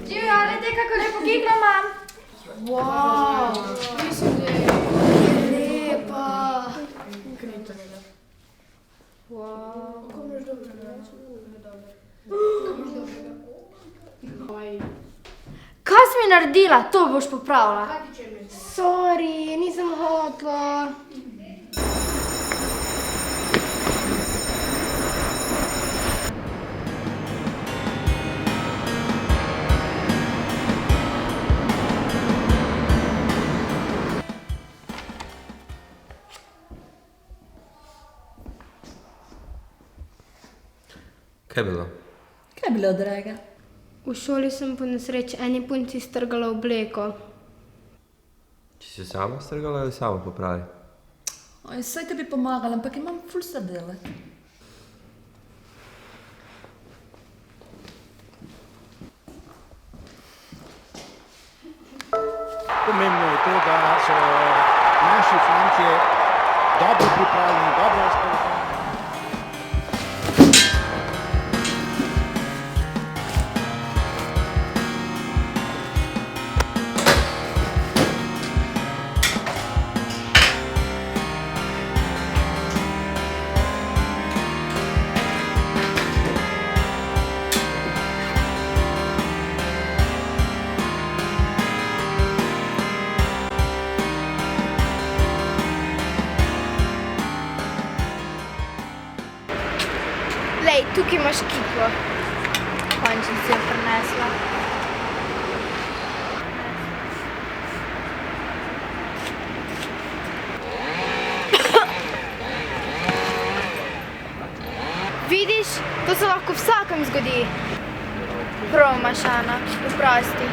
Živjo, gledajte, kako lepo kiklo imam. Wow, mislim, da je lepa. Wow. Kaj si mi naredila? To boš popravila. Sorry, nisem hotla. Kaj je bilo? Kaj je bilo, draga? V šoli sem po nesreči eni punci strgala obleko. Če si sama strgala ali sama popravi? Oj, saj te bi pomagala, ampak imam ful za delati. Pomembno je to, da so naši fantje dobro pripravljeni, dobro razpoloženi. Lej, tukaj imaš kiklo. Končno si jo prinesla. Vidiš, to se lahko vsakem zgodi. Prav imaš, Ana, oprosti.